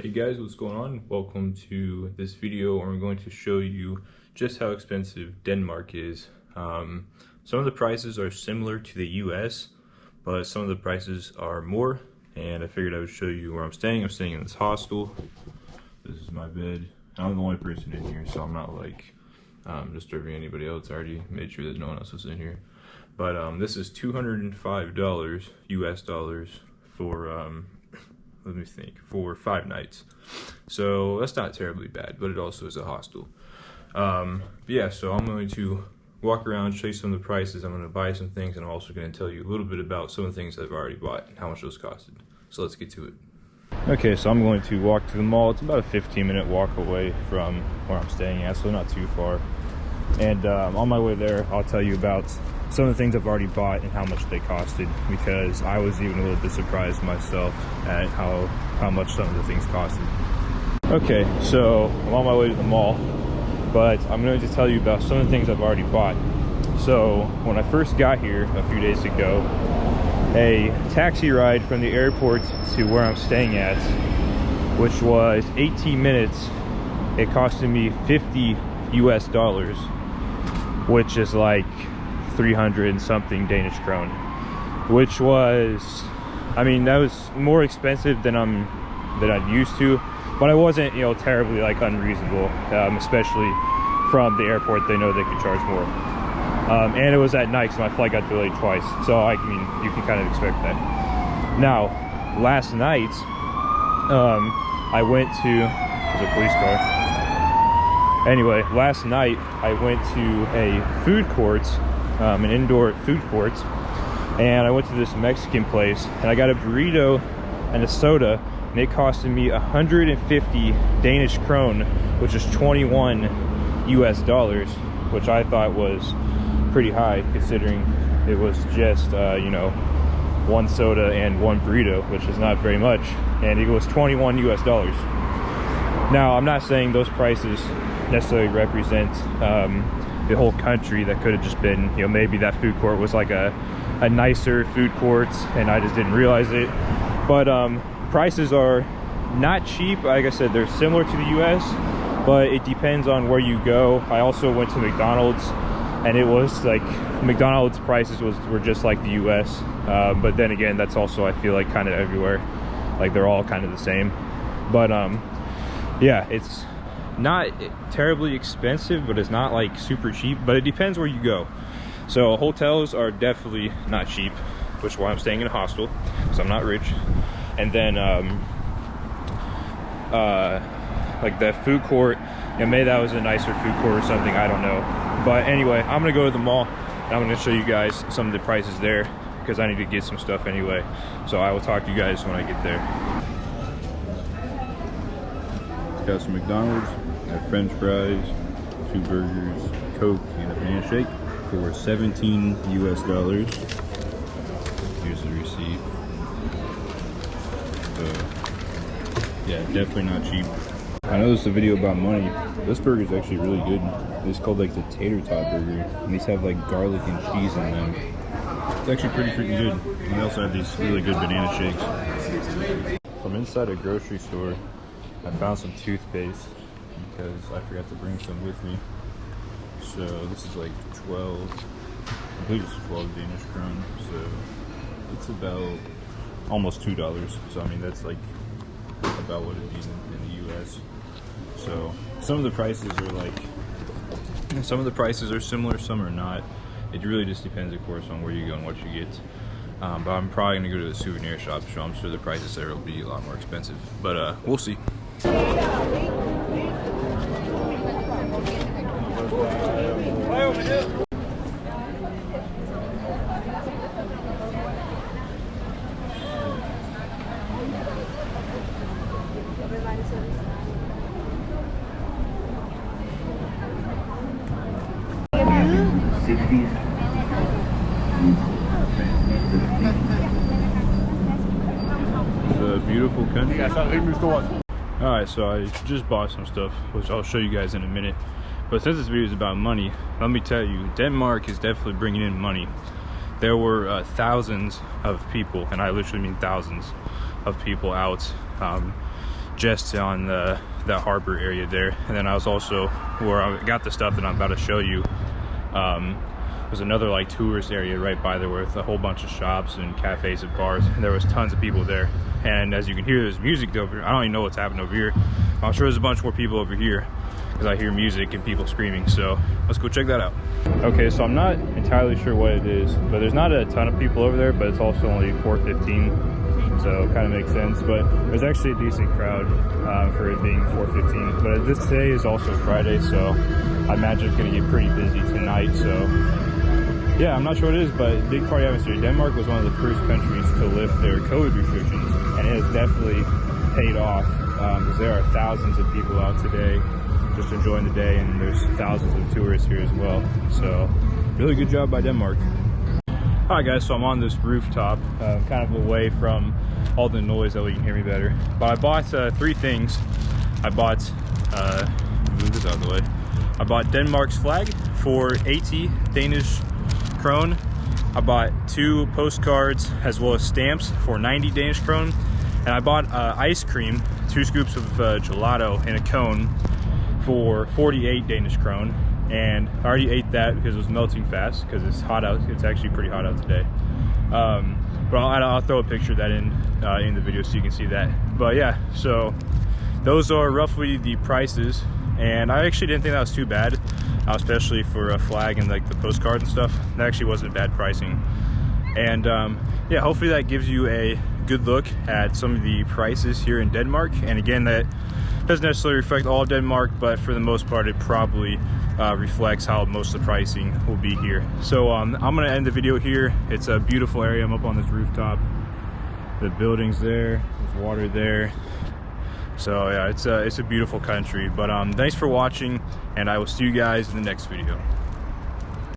Hey guys, what's going on? Welcome to this video where I'm going to show you just how expensive Denmark is. Some of the prices are similar to the US, but some of the prices are more, and I figured I would show you where I'm staying. I'm staying in this hostel. This is my bed. I'm the only person in here, so I'm not like disturbing anybody else. I already made sure that no one else was in here. But this is $205 US dollars for let me think, for 5 nights. So that's not terribly bad, but it also is a hostel. Yeah, so I'm going to walk around, show you some of the prices. I'm going to buy some things, and I'm also going to tell you a little bit about some of the things I've already bought and how much those costed. So let's get to it. Okay, so I'm going to walk to the mall. It's about a 15-minute walk away from where I'm staying at, so not too far. And on my way there, I'll tell you about some of the things I've already bought and how much they costed, because I was even a little bit surprised myself at how much some of the things costed. Okay, so I'm on my way to the mall, but I'm going to tell you about some of the things I've already bought. So when I first got here a few days ago, a taxi ride from the airport to where I'm staying at, which was 18 minutes, it costed me $50 US, which is like 300 and something Danish krone, which was, I mean, that was more expensive than I'm used to, but I wasn't, you know, terribly like unreasonable, especially from the airport. They know they could charge more, and it was at night, so my flight got delayed twice, so I mean, you can kind of expect that. Now, last night, I went to, there's a police car. Anyway, last night I went to a food court, an indoor food court, and I went to this Mexican place, and I got a burrito and a soda, and it costed me 150 Danish krone, which is 21 US dollars, which I thought was pretty high considering it was just, you know, one soda and one burrito, which is not very much, and it was 21 US dollars. Now, I'm not saying those prices necessarily represent the whole country. That could have just been, you know, maybe that food court was like a nicer food court and I just didn't realize it. But prices are not cheap. Like I said, they're similar to the US, but it depends on where you go. I also went to McDonald's, and it was like McDonald's prices were just like the US, but then again, that's also, I feel like, kind of everywhere. Like, they're all kind of the same. But yeah, it's not terribly expensive, but it's not like super cheap, but it depends where you go. So hotels are definitely not cheap, which is why I'm staying in a hostel, because I'm not rich. And then like the food court, you know, maybe that was a nicer food court or something, I don't know. But anyway, I'm gonna go to the mall and I'm gonna show you guys some of the prices there, because I need to get some stuff anyway. So I will talk to you guys when I get there. Got some McDonald's, got French fries, 2 burgers, Coke, and a banana shake for 17 US dollars. Here's the receipt. Yeah, definitely not cheap. I know this is a video about money. This burger is actually really good. It's called like the tater tot burger, and these have like garlic and cheese in them. It's actually pretty good. And they also have these really good banana shakes. From inside a grocery store, I found some toothpaste because I forgot to bring some with me. So this is like 12, I believe it's 12 Danish krone. So it's about almost $2. So I mean, that's like about what it'd be in the US. So some of the prices are like, some of the prices are similar, some are not. It really just depends, of course, on where you go and what you get. But I'm probably gonna go to the souvenir shop, so I'm sure the prices there will be a lot more expensive. But we'll see. It's a beautiful country. Alright, so I just bought some stuff, which I'll show you guys in a minute. But since this video is about money, let me tell you, Denmark is definitely bringing in money. There were thousands of people, and I literally mean thousands of people out just on that harbor area there. And then I was also where I got the stuff that I'm about to show you. There's another like tourist area right by there with a whole bunch of shops and cafes and bars, and there was tons of people there. And as you can hear, there's music over here. I don't even know what's happening over here. I'm sure there's a bunch more people over here because I hear music and people screaming. So let's go check that out. Okay, so I'm not entirely sure what it is, but there's not a ton of people over there, but it's also only 4:15, so it kind of makes sense. But there's actually a decent crowd for it being 4:15. But this today is also Friday, so I imagine it's going to get pretty busy tonight. So yeah, I'm not sure what it is, but big party atmosphere. Denmark was one of the first countries to lift their COVID restrictions, and it has definitely paid off because there are thousands of people out today just enjoying the day, and there's thousands of tourists here as well. So really good job by Denmark. Alright guys, so I'm on this rooftop, kind of away from all the noise that way you can hear me better. But I bought 3 things. I bought, move this out of the way. I bought Denmark's flag for 80 Danish krone. I bought 2 postcards as well as stamps for 90 Danish krone. And I bought ice cream, 2 scoops of gelato in a cone for 48 Danish krone. And I already ate that because it was melting fast because it's hot out. It's actually pretty hot out today. But I'll throw a picture of that in the video so you can see that. But yeah, so those are roughly the prices. And I actually didn't think that was too bad, especially for a flag and like the postcards and stuff. That actually wasn't bad pricing. And yeah, hopefully that gives you a good look at some of the prices here in Denmark. And again, that doesn't necessarily reflect all of Denmark, but for the most part, it probably reflects how most of the pricing will be here. So I'm gonna end the video here. It's a beautiful area. I'm up on this rooftop. The building's there, there's water there. So yeah, it's a beautiful country. But thanks for watching, and I will see you guys in the next video.